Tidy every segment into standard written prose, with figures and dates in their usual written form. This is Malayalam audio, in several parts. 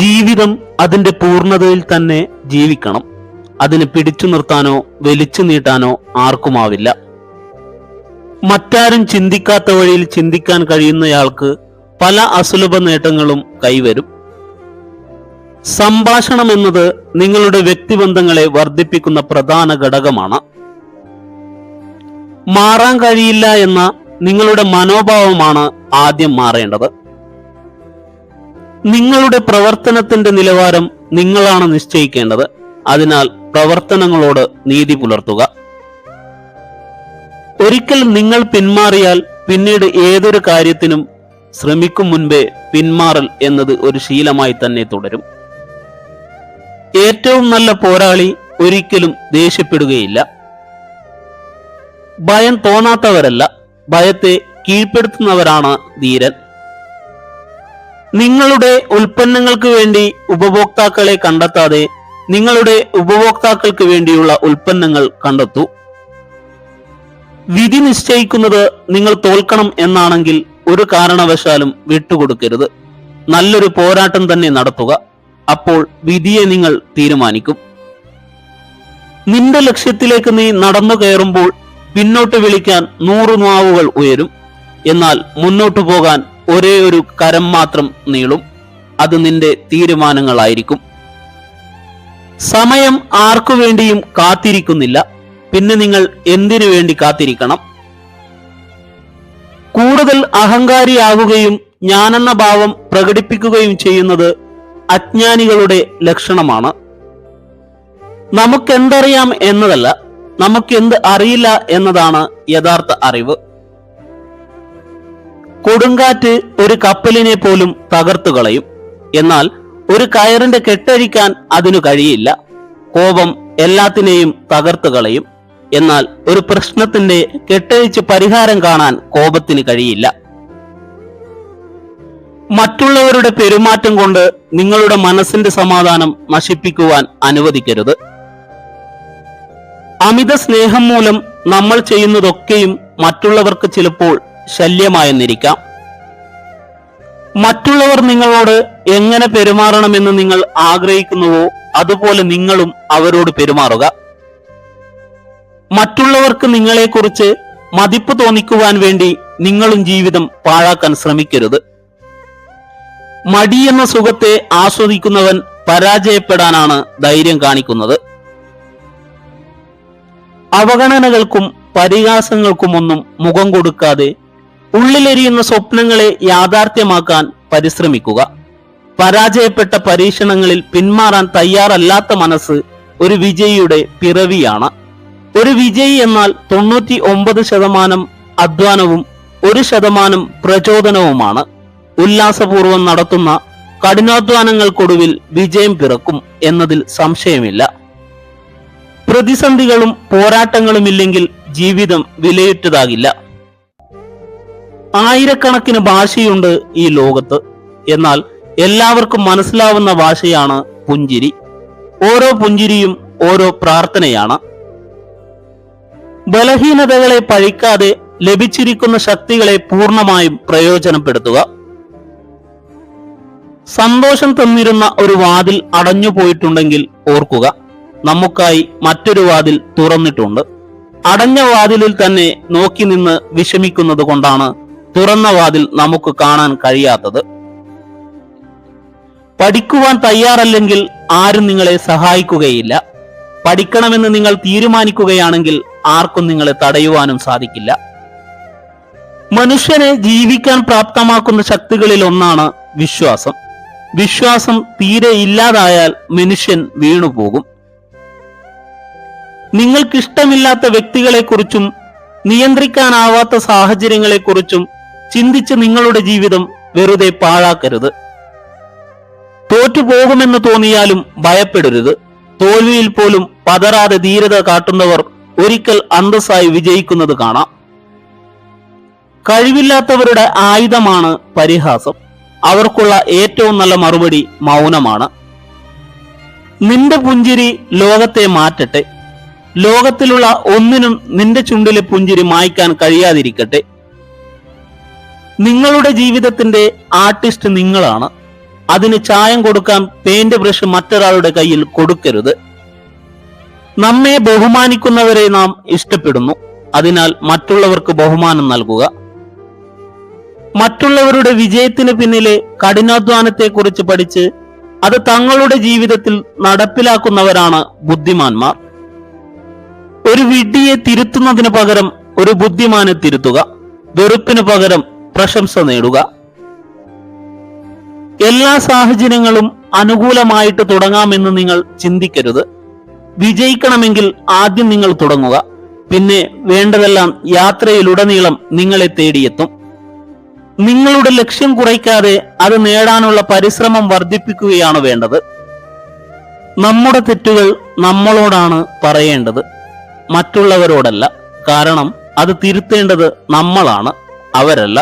ജീവിതം അതിന്റെ പൂർണ്ണതയിൽ തന്നെ ജീവിക്കണം. അതിന് പിടിച്ചു നിർത്താനോ വലിച്ചു നീട്ടാനോ ആർക്കുമാവില്ല. മറ്റാരും ചിന്തിക്കാത്ത വഴിയിൽ ചിന്തിക്കാൻ കഴിയുന്നയാൾക്ക് പല അസുലഭ നേട്ടങ്ങളും കൈവരും. സംഭാഷണം എന്നത് നിങ്ങളുടെ വ്യക്തിബന്ധങ്ങളെ വർദ്ധിപ്പിക്കുന്ന പ്രധാന ഘടകമാണ്. മാറാൻ കഴിയില്ല എന്ന നിങ്ങളുടെ മനോഭാവമാണ് ആദ്യം മാറേണ്ടത്. നിങ്ങളുടെ പ്രവർത്തനത്തിന്റെ നിലവാരം നിങ്ങളാണ് നിശ്ചയിക്കേണ്ടത്. അതിനാൽ പ്രവർത്തനങ്ങളോട് നീതി പുലർത്തുക. ഒരിക്കൽ നിങ്ങൾ പിന്മാറിയാൽ പിന്നീട് ഏതൊരു കാര്യത്തിനും ശ്രമിക്കും മുൻപേ പിന്മാറൽ എന്നത് ഒരു ശീലമായി തന്നെ തുടരും. ഏറ്റവും നല്ല പോരാളി ഒരിക്കലും ദേഷ്യപ്പെടുകയില്ല. ഭയം തോന്നാത്തവരല്ല, ഭയത്തെ കീഴ്പ്പെടുത്തുന്നവരാണ് ധീരൻ. നിങ്ങളുടെ ഉൽപ്പന്നങ്ങൾക്ക് വേണ്ടി ഉപഭോക്താക്കളെ കണ്ടെത്താതെ നിങ്ങളുടെ ഉപഭോക്താക്കൾക്ക് വേണ്ടിയുള്ള ഉൽപ്പന്നങ്ങൾ കണ്ടെത്തൂ. വിധി നിശ്ചയിക്കുന്നത് നിങ്ങൾ തോൽക്കണം എന്നാണെങ്കിൽ ഒരു കാരണവശാലും വിട്ടുകൊടുക്കരുത്. നല്ലൊരു പോരാട്ടം തന്നെ നടത്തുക. അപ്പോൾ വിധിയെ നിങ്ങൾ തീരുമാനിക്കും. നിന്റെ ലക്ഷ്യത്തിലേക്ക് നീ നടന്നു കയറുമ്പോൾ പിന്നോട്ട് വിളിക്കാൻ 100 നാവുകൾ ഉയരും. എന്നാൽ മുന്നോട്ടു പോകാൻ ഒരേ ഒരു കരം മാത്രം നീളും. അത് നിന്റെ തീരുമാനങ്ങളായിരിക്കും. സമയം ആർക്കു വേണ്ടിയും കാത്തിരിക്കുന്നില്ല. പിന്നെ നിങ്ങൾ എന്തിനു വേണ്ടി കാത്തിരിക്കണം? കൂടുതൽ അഹങ്കാരിയാകുകയും ഞാനെന്ന ഭാവം പ്രകടിപ്പിക്കുകയും ചെയ്യുന്നത് അജ്ഞാനികളുടെ ലക്ഷണമാണ്. നമുക്കെന്തറിയാം എന്നതല്ല, നമുക്കെന്ത് അറിയില്ല എന്നതാണ് യഥാർത്ഥ അറിവ്. കൊടുങ്കാറ്റ് ഒരു കപ്പലിനെ പോലും തകർത്തു കളയും. എന്നാൽ ഒരു കയറിന്റെ കെട്ടഴിക്കാൻ അതിനു കഴിയില്ല. കോപം എല്ലാത്തിനെയും തകർത്തു കളയും. എന്നാൽ ഒരു പ്രശ്നത്തിന്റെ കെട്ടഴിച്ച് പരിഹാരം കാണാൻ കോപത്തിന് കഴിയില്ല. മറ്റുള്ളവരുടെ പെരുമാറ്റം കൊണ്ട് നിങ്ങളുടെ മനസ്സിന്റെ സമാധാനം നശിപ്പിക്കുവാൻ അനുവദിക്കരുത്. അമിത സ്നേഹം മൂലം നമ്മൾ ചെയ്യുന്നതൊക്കെയും മറ്റുള്ളവർക്ക് ചിലപ്പോൾ ശല്യമായെന്നിരിക്കാം. മറ്റുള്ളവർ നിങ്ങളോട് എങ്ങനെ പെരുമാറണമെന്ന് നിങ്ങൾ ആഗ്രഹിക്കുന്നുവോ അതുപോലെ നിങ്ങളും അവരോട് പെരുമാറുക. മറ്റുള്ളവർക്ക് നിങ്ങളെക്കുറിച്ച് മതിപ്പ് തോന്നിക്കുവാൻ വേണ്ടി നിങ്ങളും ജീവിതം പാഴാക്കാൻ ശ്രമിക്കരുത്. മടിയെന്ന സുഖത്തെ ആസ്വദിക്കുന്നവൻ പരാജയപ്പെടാനാണ് ധൈര്യം കാണിക്കുന്നത്. അവഗണനകൾക്കും പരിഹാസങ്ങൾക്കുമൊന്നും മുഖം കൊടുക്കാതെ ഉള്ളിലെരിയുന്ന സ്വപ്നങ്ങളെ യാഥാർത്ഥ്യമാക്കാൻ പരിശ്രമിക്കുക. പരാജയപ്പെട്ട പരീക്ഷണങ്ങളിൽ പിന്മാറാൻ തയ്യാറല്ലാത്ത മനസ്സ് ഒരു വിജയിയുടെ പിറവിയാണ്. ഒരു വിജയി എന്നാൽ 99% അധ്വാനവും 1% പ്രചോദനവുമാണ്. ഉല്ലാസപൂർവം നടത്തുന്ന കഠിനാധ്വാനങ്ങൾക്കൊടുവിൽ വിജയം പിറക്കും എന്നതിൽ സംശയമില്ല. പ്രതിസന്ധികളും പോരാട്ടങ്ങളുമില്ലെങ്കിൽ ജീവിതം വിലയുറ്റതാകില്ല. ആയിരക്കണക്കിന് ഭാഷയുണ്ട് ഈ ലോകത്ത്. എന്നാൽ എല്ലാവർക്കും മനസ്സിലാവുന്ന ഭാഷയാണ് പുഞ്ചിരി. ഓരോ പുഞ്ചിരിയും ഓരോ പ്രാർത്ഥനയാണ്. ബലഹീനതകളെ പഴിക്കാതെ ലഭിച്ചിരിക്കുന്ന ശക്തികളെ പൂർണ്ണമായും പ്രയോജനപ്പെടുത്തുക. സന്തോഷം തന്നിരുന്ന ഒരു വാതിൽ അടഞ്ഞു പോയിട്ടുണ്ടെങ്കിൽ ഓർക്കുക, നമുക്കായി മറ്റൊരു വാതിൽ തുറന്നിട്ടുണ്ട്. അടഞ്ഞ വാതിലിൽ തന്നെ നോക്കി നിന്ന് വിഷമിക്കുന്നത് കൊണ്ടാണ് തുറന്ന വാതിൽ നമുക്ക് കാണാൻ കഴിയാത്തത്. പഠിക്കുവാൻ തയ്യാറല്ലെങ്കിൽ ആരും നിങ്ങളെ സഹായിക്കുകയില്ല. പഠിക്കണമെന്ന് നിങ്ങൾ തീരുമാനിക്കുകയാണെങ്കിൽ ആർക്കും നിങ്ങളെ തടയുവാനും സാധിക്കില്ല. മനുഷ്യനെ ജീവിക്കാൻ പ്രാപ്തമാക്കുന്ന ശക്തികളിൽ ഒന്നാണ് വിശ്വാസം. വിശ്വാസം തീരെ ഇല്ലാതായാൽ മനുഷ്യൻ വീണുപോകും. നിങ്ങൾക്കിഷ്ടമില്ലാത്ത വ്യക്തികളെക്കുറിച്ചും നിയന്ത്രിക്കാനാവാത്ത സാഹചര്യങ്ങളെക്കുറിച്ചും ചിന്തിച്ച് നിങ്ങളുടെ ജീവിതം വെറുതെ പാഴാക്കരുത്. തോറ്റുപോകുമെന്ന് തോന്നിയാലും ഭയപ്പെടരുത്. തോൽവിയിൽ പോലും പതറാതെ ധീരത കാട്ടുന്നവർ ഒരിക്കൽ അന്തസ്സായി വിജയിക്കുന്നത് കാണാം. കഴിവില്ലാത്തവരുടെ ആയുധമാണ് പരിഹാസം. അവർക്കുള്ള ഏറ്റവും നല്ല മറുപടി മൗനമാണ്. നിന്റെ പുഞ്ചിരി ലോകത്തെ മാറ്റട്ടെ. ലോകത്തിലുള്ള ഒന്നിനും നിന്റെ ചുണ്ടിലെ പുഞ്ചിരി മായ്ക്കാൻ കഴിയാതിരിക്കട്ടെ. നിങ്ങളുടെ ജീവിതത്തിന്റെ ആർട്ടിസ്റ്റ് നിങ്ങളാണ്. അതിന് ചായം കൊടുക്കാൻ പെയിന്റ് ബ്രഷ് മറ്റൊരാളുടെ കയ്യിൽ കൊടുക്കരുത്. നമ്മെ ബഹുമാനിക്കുന്നവരെ നാം ഇഷ്ടപ്പെടുന്നു. അതിനാൽ മറ്റുള്ളവർക്ക് ബഹുമാനം നൽകുക. മറ്റുള്ളവരുടെ വിജയത്തിന് പിന്നിലെ കഠിനാധ്വാനത്തെക്കുറിച്ച് പഠിച്ച് അത് തങ്ങളുടെ ജീവിതത്തിൽ നടപ്പിലാക്കുന്നവരാണ് ബുദ്ധിമാന്മാർ. ഒരു വിഡ്ഢിയെ തിരുത്തുന്നതിന് പകരം ഒരു ബുദ്ധിമാനെ തിരുത്തുക. വെറുപ്പിന് പകരം പ്രശംസ നേടുക. എല്ലാ സാഹചര്യങ്ങളും അനുകൂലമായിട്ട് തുടങ്ങാമെന്ന് നിങ്ങൾ ചിന്തിക്കരുത്. വിജയിക്കണമെങ്കിൽ ആദ്യം നിങ്ങൾ തുടങ്ങുക. പിന്നെ വേണ്ടതെല്ലാം യാത്രയിലുടനീളം നിങ്ങളെ തേടിയെത്തും. നിങ്ങളുടെ ലക്ഷ്യം കുറയ്ക്കാതെ അത് നേടാനുള്ള പരിശ്രമം വർദ്ധിപ്പിക്കുകയാണ് വേണ്ടത്. നമ്മുടെ തെറ്റുകൾ നമ്മളോടാണ് പറയേണ്ടത്, മറ്റുള്ളവരോടല്ല. കാരണം അത് തിരുത്തേണ്ടത് നമ്മളാണ്, അവരല്ല.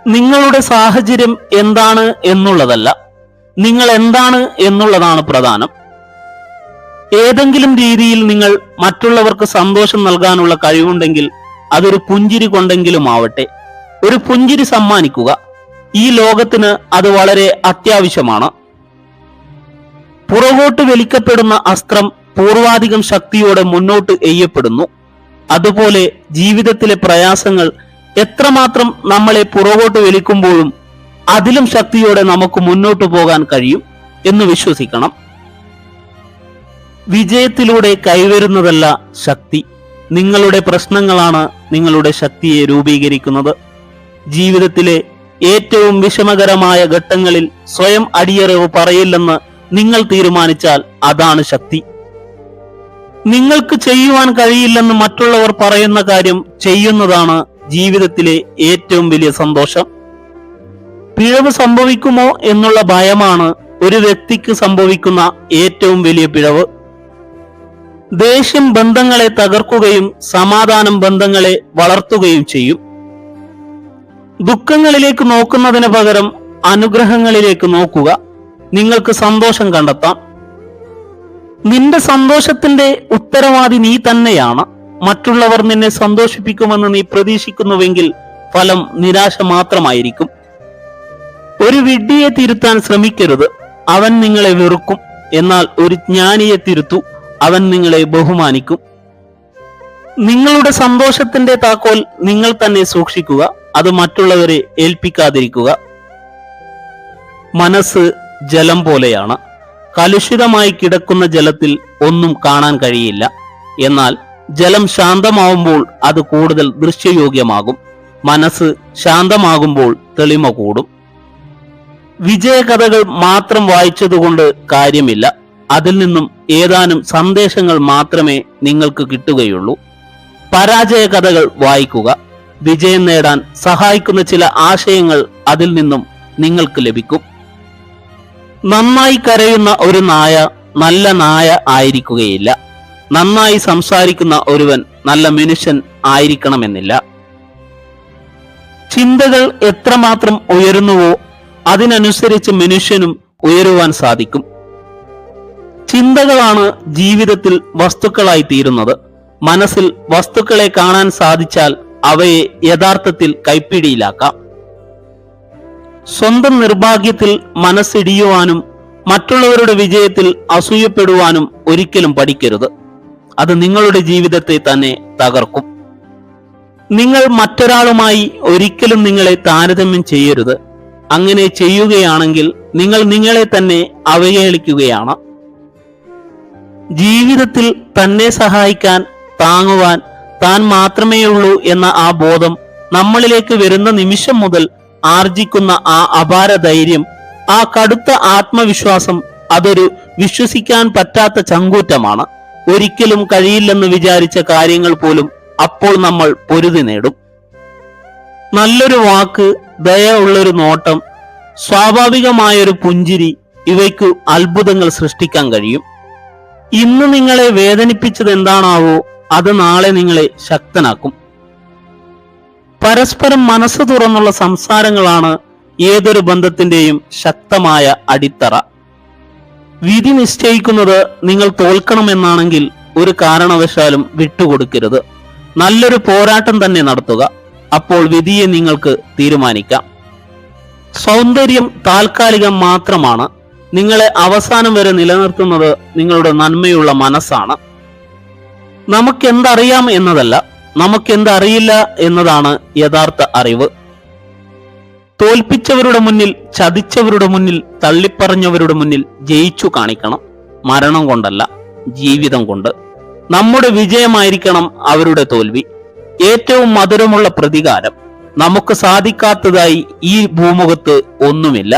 നിങ്ങളുടെ സാഹചര്യം എന്താണ് എന്നുള്ളതല്ല, നിങ്ങൾ എന്താണ് എന്നുള്ളതാണ് പ്രധാനം. ഏതെങ്കിലും രീതിയിൽ നിങ്ങൾ മറ്റുള്ളവർക്ക് സന്തോഷം നൽകാനുള്ള കഴിവുണ്ടെങ്കിൽ അതൊരു പുഞ്ചിരി കൊണ്ടെങ്കിലും ആവട്ടെ, ഒരു പുഞ്ചിരി സമ്മാനിക്കുക. ഈ ലോകത്തിന് അത് വളരെ അത്യാവശ്യമാണ്. പുറകോട്ട് വലിക്കപ്പെടുന്ന അസ്ത്രം പൂർവാധികം ശക്തിയോടെ മുന്നോട്ട് എയ്യപ്പെടുന്നു. അതുപോലെ ജീവിതത്തിലെ പ്രയാസങ്ങൾ എത്രമാത്രം നമ്മളെ പുറകോട്ട് വലിക്കുമ്പോഴും അതിലും ശക്തിയോടെ നമുക്ക് മുന്നോട്ട് പോകാൻ കഴിയും എന്ന് വിശ്വസിക്കണം. വിജയത്തിലൂടെ കൈവരുന്നതല്ല ശക്തി, നിങ്ങളുടെ പ്രശ്നങ്ങളാണ് നിങ്ങളുടെ ശക്തിയെ രൂപീകരിക്കുന്നത്. ജീവിതത്തിലെ ഏറ്റവും വിഷമകരമായ ഘട്ടങ്ങളിൽ സ്വയം അടിയറവ് പറയില്ലെന്ന് നിങ്ങൾ തീരുമാനിച്ചാൽ അതാണ് ശക്തി. നിങ്ങൾക്ക് ചെയ്യുവാൻ കഴിയില്ലെന്ന് മറ്റുള്ളവർ പറയുന്ന കാര്യം ചെയ്യുന്നതാണ് ജീവിതത്തിലെ ഏറ്റവും വലിയ സന്തോഷം. പിഴവ് സംഭവിക്കുമോ എന്നുള്ള ഭയമാണ് ഒരു വ്യക്തിക്ക് സംഭവിക്കുന്ന ഏറ്റവും വലിയ പിഴവ്. ദേഷ്യം ബന്ധങ്ങളെ തകർക്കുകയും സമാധാനം ബന്ധങ്ങളെ വളർത്തുകയും ചെയ്യും. ദുഃഖങ്ങളിലേക്ക് നോക്കുന്നതിന് പകരം അനുഗ്രഹങ്ങളിലേക്ക് നോക്കുക. നിങ്ങൾക്ക് സന്തോഷം കണ്ടെത്താം. നിന്റെ സന്തോഷത്തിന്റെ ഉത്തരവാദി നീ തന്നെയാണ്. മറ്റുള്ളവർ നിന്നെ സന്തോഷിപ്പിക്കുമെന്ന് നീ പ്രതീക്ഷിക്കുന്നുവെങ്കിൽ ഫലം നിരാശ മാത്രമായിരിക്കും. ഒരു വിഡ്ഢിയെ തിരുത്താൻ ശ്രമിക്കരുത്, അവൻ നിങ്ങളെ വെറുക്കും. എന്നാൽ ഒരു ജ്ഞാനിയെ തിരുത്തൂ, അവൻ നിങ്ങളെ ബഹുമാനിക്കും. നിങ്ങളുടെ സന്തോഷത്തിന്റെ താക്കോൽ നിങ്ങൾ തന്നെ സൂക്ഷിക്കുക, അത് മറ്റുള്ളവരെ ഏൽപ്പിക്കാതിരിക്കുക. മനസ്സ് ജലം പോലെയാണ്. കലുഷിതമായി കിടക്കുന്ന ജലത്തിൽ ഒന്നും കാണാൻ കഴിയില്ല. എന്നാൽ ജലം ശാന്തമാവുമ്പോൾ അത് കൂടുതൽ ദൃശ്യയോഗ്യമാകും. മനസ്സ് ശാന്തമാകുമ്പോൾ തെളിമ കൂടും. വിജയകഥകൾ മാത്രം വായിച്ചതുകൊണ്ട് കാര്യമില്ല. അതിൽ നിന്നും ഏതാനും സന്ദേശങ്ങൾ മാത്രമേ നിങ്ങൾക്ക് കിട്ടുകയുള്ളൂ. പരാജയ കഥകൾ വായിക്കുക. വിജയം നേടാൻ സഹായിക്കുന്ന ചില ആശയങ്ങൾ അതിൽ നിന്നും നിങ്ങൾക്ക് ലഭിക്കും. നന്നായി കരയുന്ന ഒരു നായ നല്ല നായ ആയിരിക്കുകയില്ല. നന്നായി സംസാരിക്കുന്ന ഒരുവൻ നല്ല മനുഷ്യൻ ആയിരിക്കണമെന്നില്ല. ചിന്തകൾ എത്രമാത്രം ഉയരുന്നുവോ അതിനനുസരിച്ച് മനുഷ്യനും ഉയരുവാൻ സാധിക്കും. ചിന്തകളാണ് ജീവിതത്തിൽ വസ്തുക്കളായി തീരുന്നത്. മനസ്സിൽ വസ്തുക്കളെ കാണാൻ സാധിച്ചാൽ അവയെ യഥാർത്ഥത്തിൽ കൈപ്പിടിയിലാക്കാം. സ്വന്തം നിർഭാഗ്യത്തിൽ മനസ്സിടിയുവാനും മറ്റുള്ളവരുടെ വിജയത്തിൽ അസൂയപ്പെടുവാനും ഒരിക്കലും പഠിക്കരുത്. അത് നിങ്ങളുടെ ജീവിതത്തെ തന്നെ തകർക്കും. നിങ്ങൾ മറ്റൊരാളുമായി ഒരിക്കലും നിങ്ങളെ താരതമ്യം ചെയ്യരുത്. അങ്ങനെ ചെയ്യുകയാണെങ്കിൽ നിങ്ങൾ നിങ്ങളെ തന്നെ അവഹേളിക്കുകയാണ്. ജീവിതത്തിൽ തന്നെ സഹായിക്കാൻ താങ്ങുവാൻ താൻ മാത്രമേയുള്ളൂ എന്ന ആ ബോധം നമ്മളിലേക്ക് വരുന്ന നിമിഷം മുതൽ ആർജിക്കുന്ന ആ അപാര ധൈര്യം, ആ കടുത്ത ആത്മവിശ്വാസം, അതൊരു വിശ്വസിക്കാൻ പറ്റാത്ത ചങ്കൂറ്റമാണ്. ഒരിക്കലും കഴിയില്ലെന്ന് വിചാരിച്ച കാര്യങ്ങൾ പോലും അപ്പോൾ നമ്മൾ പൊരുതി നേടും. നല്ലൊരു വാക്ക്, ദയ ഉള്ളൊരു നോട്ടം, സ്വാഭാവികമായൊരു പുഞ്ചിരി, ഇവയ്ക്കു അത്ഭുതങ്ങൾ സൃഷ്ടിക്കാൻ കഴിയും. ഇന്ന് നിങ്ങളെ വേദനിപ്പിച്ചത് എന്താണാവോ അത് നാളെ നിങ്ങളെ ശക്തനാക്കും. പരസ്പരം മനസ്സ് തുറന്നുള്ള സംസാരങ്ങളാണ് ഏതൊരു ബന്ധത്തിന്റെയും ശക്തമായ അടിത്തറ. വിധി നിശ്ചയിക്കുന്നത് നിങ്ങൾ തോൽക്കണമെന്നാണെങ്കിൽ ഒരു കാരണവശാലും വിട്ടുകൊടുക്കരുത്. നല്ലൊരു പോരാട്ടം തന്നെ നടത്തുക. അപ്പോൾ വിധിയെ നിങ്ങൾക്ക് തീരുമാനിക്കാം. സൗന്ദര്യം താൽക്കാലികം മാത്രമാണ്. നിങ്ങളെ അവസാനം വരെ നിലനിർത്തുന്നത് നിങ്ങളുടെ നന്മയുള്ള മനസ്സാണ്. നമുക്കെന്തറിയാം എന്നതല്ല, നമുക്കെന്തറിയില്ല എന്നതാണ് യഥാർത്ഥ അറിവ്. തോൽപ്പിച്ചവരുടെ മുന്നിൽ, ചതിച്ചവരുടെ മുന്നിൽ, തള്ളിപ്പറഞ്ഞവരുടെ മുന്നിൽ ജയിച്ചു കാണിക്കണം. മരണം കൊണ്ടല്ല, ജീവിതം കൊണ്ട്. നമ്മുടെ വിജയമായിരിക്കണം അവരുടെ തോൽവി. ഏറ്റവും മധുരമുള്ള പ്രതികാരം. നമുക്ക് സാധിക്കാത്തതായി ഈ ഭൂമുഖത്ത് ഒന്നുമില്ല.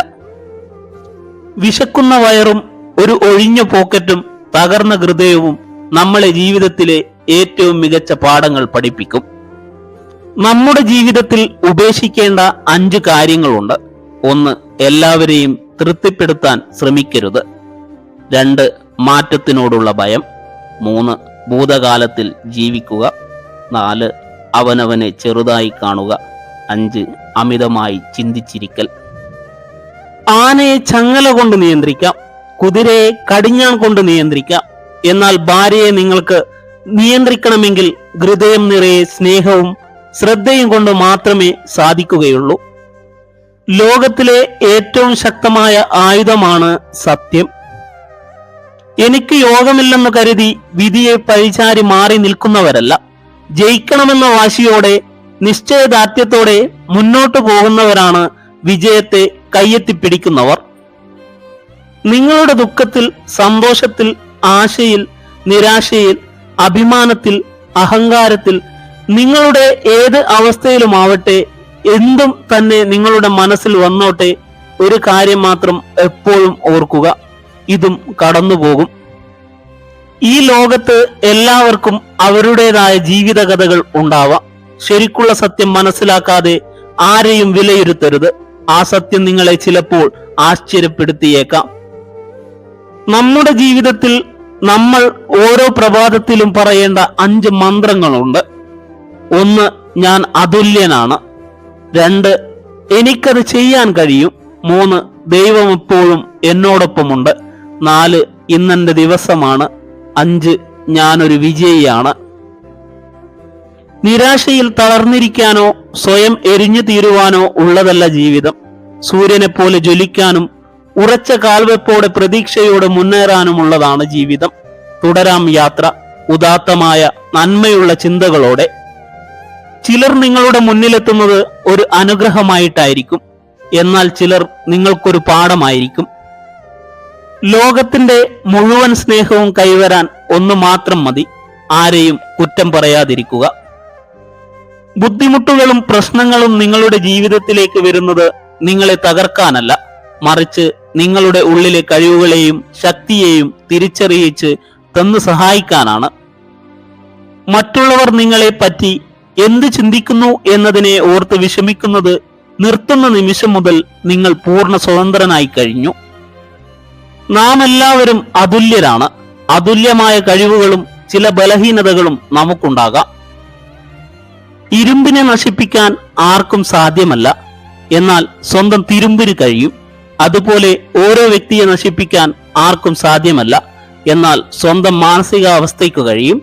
വിശക്കുന്ന വയറും ഒരു ഒഴിഞ്ഞ പോക്കറ്റും തകർന്ന ഹൃദയവും നമ്മളെ ജീവിതത്തിലെ ഏറ്റവും മികച്ച പാഠങ്ങൾ പഠിപ്പിക്കും. നമ്മുടെ ജീവിതത്തിൽ ഉപേക്ഷിക്കേണ്ട 5 കാര്യങ്ങളുണ്ട്. 1. എല്ലാവരെയും തൃപ്തിപ്പെടുത്താൻ ശ്രമിക്കരുത്. 2. മാറ്റത്തിനോടുള്ള ഭയം. 3. ഭൂതകാലത്തിൽ ജീവിക്കുക. 4. അവനവനെ ചെറുതായി കാണുക. 5. അമിതമായി ചിന്തിച്ചിരിക്കൽ. ആനയെ ചങ്ങല കൊണ്ട് നിയന്ത്രിക്കാം, കുതിരയെ കടിഞ്ഞാൺ കൊണ്ട് നിയന്ത്രിക്കാം. എന്നാൽ ഭാര്യയെ നിങ്ങൾക്ക് നിയന്ത്രിക്കണമെങ്കിൽ ഹൃദയം നിറയെ സ്നേഹവും ശ്രദ്ധയും കൊണ്ട് മാത്രമേ സാധിക്കുകയുള്ളൂ. ലോകത്തിലെ ഏറ്റവും ശക്തമായ ആയുധമാണ് സത്യം. എനിക്ക് യോഗമില്ലെന്ന് കരുതി വിധിയെ പഴിചാരി മാറി നിൽക്കുന്നവരല്ല, ജയിക്കണമെന്ന വാശിയോടെ നിശ്ചയദാർഢ്യത്തോടെ മുന്നോട്ടു പോകുന്നവരാണ് വിജയത്തെ കയ്യെത്തിപ്പിടിക്കുന്നവർ. നിങ്ങളുടെ ദുഃഖത്തിൽ, സന്തോഷത്തിൽ, ആശയിൽ, നിരാശയിൽ, അഭിമാനത്തിൽ, അഹങ്കാരത്തിൽ, നിങ്ങളുടെ ഏത് അവസ്ഥയിലുമാവട്ടെ, എന്തും തന്നെ നിങ്ങളുടെ മനസ്സിൽ വന്നോട്ടെ, ഒരു കാര്യം മാത്രം എപ്പോഴും ഓർക്കുക: ഇതും കടന്നുപോകും. ഈ ലോകത്ത് എല്ലാവർക്കും അവരുടേതായ ജീവിതകഥകൾ ഉണ്ടാവാം. ശരിക്കുള്ള സത്യം മനസ്സിലാക്കാതെ ആരെയും വിലയിരുത്തരുത്. ആ സത്യം നിങ്ങളെ ചിലപ്പോൾ ആശ്ചര്യപ്പെടുത്തിയേക്കാം. നമ്മുടെ ജീവിതത്തിൽ നമ്മൾ ഓരോ പ്രഭാതത്തിലും പറയേണ്ട 5 മന്ത്രങ്ങളുണ്ട്. 1. ഞാൻ അതുല്യനാണ്. 2. എനിക്കത് ചെയ്യാൻ കഴിയും. 3. ദൈവം എപ്പോഴും എന്നോടൊപ്പമുണ്ട്. 4. ഇന്നെന്റെ ദിവസമാണ്. 5. ഞാനൊരു വിജയിയാണ്. നിരാശയിൽ തളർന്നിരിക്കാനോ സ്വയം എരിഞ്ഞു തീരുവാനോ ഉള്ളതല്ല ജീവിതം. സൂര്യനെ പോലെ ജ്വലിക്കാനും ഉറച്ച കാൽവെപ്പോടെ പ്രതീക്ഷയോടെ മുന്നേറാനുമുള്ളതാണ് ജീവിതം. തുടരാം യാത്ര ഉദാത്തമായ നന്മയുള്ള ചിന്തകളോടെ. ചിലർ നിങ്ങളുടെ മുന്നിലെത്തുന്നത് ഒരു അനുഗ്രഹമായിട്ടായിരിക്കും, എന്നാൽ ചിലർ നിങ്ങൾക്കൊരു പാഠമായിരിക്കും. ലോകത്തിന്റെ മുഴുവൻ സ്നേഹവും കൈവരാൻ ഒന്ന് മാത്രം മതി: ആരെയും കുറ്റം പറയാതിരിക്കുക. ബുദ്ധിമുട്ടുകളും പ്രശ്നങ്ങളും നിങ്ങളുടെ ജീവിതത്തിലേക്ക് വരുന്നത് നിങ്ങളെ തകർക്കാനല്ല, മറിച്ച് നിങ്ങളുടെ ഉള്ളിലെ കഴിവുകളെയും ശക്തിയെയും തിരിച്ചറിയിച്ച് തന്നു സഹായിക്കാനാണ്. മറ്റുള്ളവർ നിങ്ങളെ പറ്റി എന്ത് ചിന്തിക്കുന്നു എന്നതിനെ ഓർത്ത് വിഷമിക്കുന്നത് നിർത്തുന്ന നിമിഷം മുതൽ നിങ്ങൾ പൂർണ്ണ സ്വതന്ത്രനായി കഴിഞ്ഞു. നാം എല്ലാവരും അതുല്യരാണ്. അതുല്യമായ കഴിവുകളും ചില ബലഹീനതകളും നമുക്കുണ്ടാകാം. ഇരുമ്പിനെ നശിപ്പിക്കാൻ ആർക്കും സാധ്യമല്ല, എന്നാൽ സ്വന്തം തിരുമ്പിന് കഴിയും. അതുപോലെ ഓരോ വ്യക്തിയെ നശിപ്പിക്കാൻ ആർക്കും സാധ്യമല്ല, എന്നാൽ സ്വന്തം മാനസികാവസ്ഥയ്ക്ക് കഴിയും.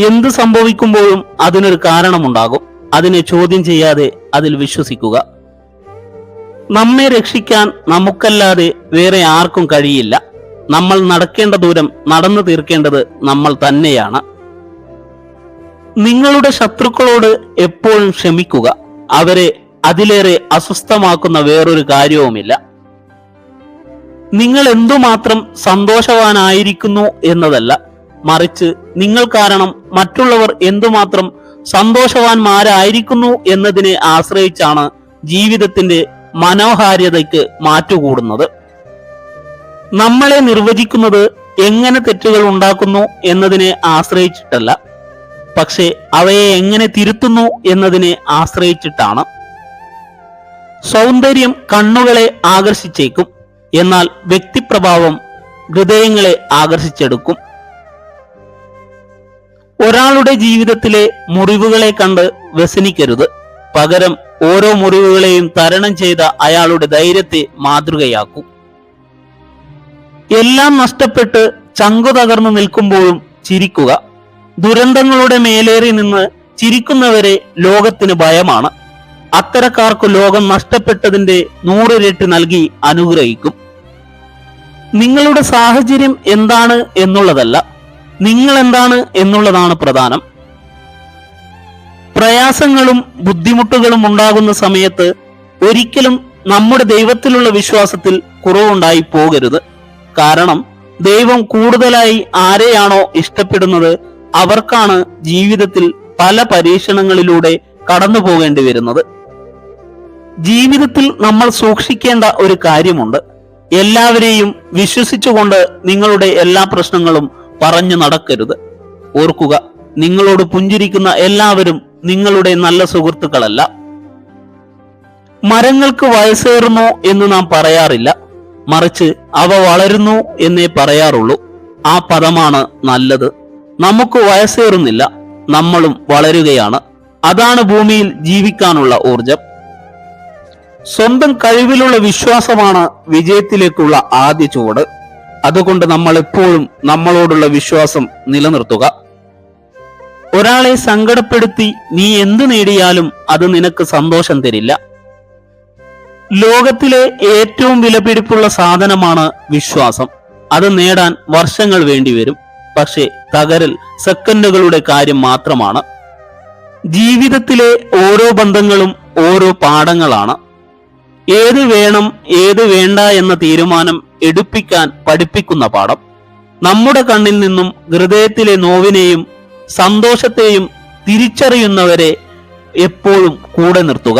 എന്ത് സംഭവിക്കുമ്പോഴും അതിനൊരു കാരണമുണ്ടാകും. അതിനെ ചോദ്യം ചെയ്യാതെ അതിൽ വിശ്വസിക്കുക. നമ്മെ രക്ഷിക്കാൻ നമുക്കല്ലാതെ വേറെ ആർക്കും കഴിയില്ല. നമ്മൾ നടക്കേണ്ട ദൂരം നടന്നു തീർക്കേണ്ടത് നമ്മൾ തന്നെയാണ്. നിങ്ങളുടെ ശത്രുക്കളോട് എപ്പോഴും ക്ഷമിക്കുക. അവരെ അതിലേറെ അസ്വസ്ഥമാക്കുന്ന വേറൊരു കാര്യവുമില്ല. നിങ്ങൾ എന്തുമാത്രം സന്തോഷവാനായിരിക്കുന്നു എന്നതല്ല, മറിച്ച് നിങ്ങൾ കാരണം മറ്റുള്ളവർ എന്തുമാത്രം സന്തോഷവാന്മാരായിരിക്കുന്നു എന്നതിനെ ആശ്രയിച്ചാണ് ജീവിതത്തിന്റെ മനോഹാരിതയ്ക്ക് മാറ്റുകൂടുന്നത്. നമ്മളെ നിർവചിക്കുന്നത് എങ്ങനെ തെറ്റുകൾ ഉണ്ടാക്കുന്നു എന്നതിനെ ആശ്രയിച്ചിട്ടല്ല, പക്ഷേ അവയെ എങ്ങനെ തിരുത്തുന്നു എന്നതിനെ ആശ്രയിച്ചിട്ടാണ്. സൗന്ദര്യം കണ്ണുകളെ ആകർഷിച്ചേക്കും, എന്നാൽ വ്യക്തിപ്രഭാവം ഹൃദയങ്ങളെ ആകർഷിച്ചെടുക്കും. ഒരാളുടെ ജീവിതത്തിലെ മുറിവുകളെ കണ്ട് വ്യസനിക്കരുത്. പകരം ഓരോ മുറിവുകളെയും തരണം ചെയ്ത അയാളുടെ ധൈര്യത്തെ മാതൃകയാക്കൂ. എല്ലാം നഷ്ടപ്പെട്ട് ചങ്കു തകർന്നു നിൽക്കുമ്പോഴും ചിരിക്കുക. ദുരന്തങ്ങളുടെ മേലേറി നിന്ന് ചിരിക്കുന്നവരെ ലോകത്തിന് ഭയമാണ്. അത്തരക്കാർക്ക് ലോകം നഷ്ടപ്പെട്ടതിന്റെ 100 ഇരട്ടി നൽകി അനുഗ്രഹിക്കും. നിങ്ങളുടെ സാഹചര്യം എന്താണ് എന്നുള്ളതല്ല, നിങ്ങൾ എന്താണ് എന്നുള്ളതാണ് പ്രധാനം. പ്രയാസങ്ങളും ബുദ്ധിമുട്ടുകളും ഉണ്ടാകുന്ന സമയത്ത് ഒരിക്കലും നമ്മുടെ ദൈവത്തിലുള്ള വിശ്വാസത്തിൽ കുറവുണ്ടായി പോകരുത്. കാരണം ദൈവം കൂടുതലായി ആരെയാണോ ഇഷ്ടപ്പെടുന്നത് അവർക്കാണ് ജീവിതത്തിൽ പല പരീക്ഷണങ്ങളിലൂടെ കടന്നു പോകേണ്ടി വരുന്നത്. ജീവിതത്തിൽ നമ്മൾ സൂക്ഷിക്കേണ്ട ഒരു കാര്യമുണ്ട്. എല്ലാവരെയും വിശ്വസിച്ചുകൊണ്ട് നിങ്ങളുടെ എല്ലാ പ്രശ്നങ്ങളും പറഞ്ഞു നടക്കരുത്. ഓർക്കുക, നിങ്ങളോട് പുഞ്ചിരിക്കുന്ന എല്ലാവരും നിങ്ങളുടെ നല്ല സുഹൃത്തുക്കളല്ല. മരങ്ങൾക്ക് വയസ്സേറുന്നു എന്ന് നാം പറയാറില്ല, മറിച്ച് അവ വളരുന്നു എന്നേ പറയാറുള്ളൂ. ആ പദമാണ് നല്ലത്. നമുക്ക് വയസ്സേറുന്നില്ല, നമ്മളും വളരുകയാണ്. അതാണ് ഭൂമിയിൽ ജീവിക്കാനുള്ള ഊർജം. സ്വന്തം കഴിവിലുള്ള വിശ്വാസമാണ് വിജയത്തിലേക്കുള്ള ആദ്യ ചുവട്. അതുകൊണ്ട് നമ്മൾ എപ്പോഴും നമ്മളോടുള്ള വിശ്വാസം നിലനിർത്തുക. ഒരാളെ സങ്കടപ്പെടുത്തി നീ എന്തു നേടിയാലും അത് നിനക്ക് സന്തോഷം തരില്ല. ലോകത്തിലെ ഏറ്റവും വിലപിടിപ്പുള്ള സാധനമാണ് വിശ്വാസം. അത് നേടാൻ വർഷങ്ങൾ വേണ്ടിവരും, പക്ഷേ തകരൽ സെക്കൻഡുകളുടെ കാര്യം മാത്രമാണ്. ജീവിതത്തിലെ ഓരോ ബന്ധങ്ങളും ഓരോ പാഠങ്ങളാണ്. ഏത് വേണം ഏത് വേണ്ട എന്ന തീരുമാനം എടുപ്പിക്കാൻ പഠിപ്പിക്കുന്ന പാഠം. നമ്മുടെ കണ്ണിൽ നിന്നും ഹൃദയത്തിലെ നോവിനെയും സന്തോഷത്തെയും തിരിച്ചറിയുന്നവരെ എപ്പോഴും കൂടെ നിർത്തുക.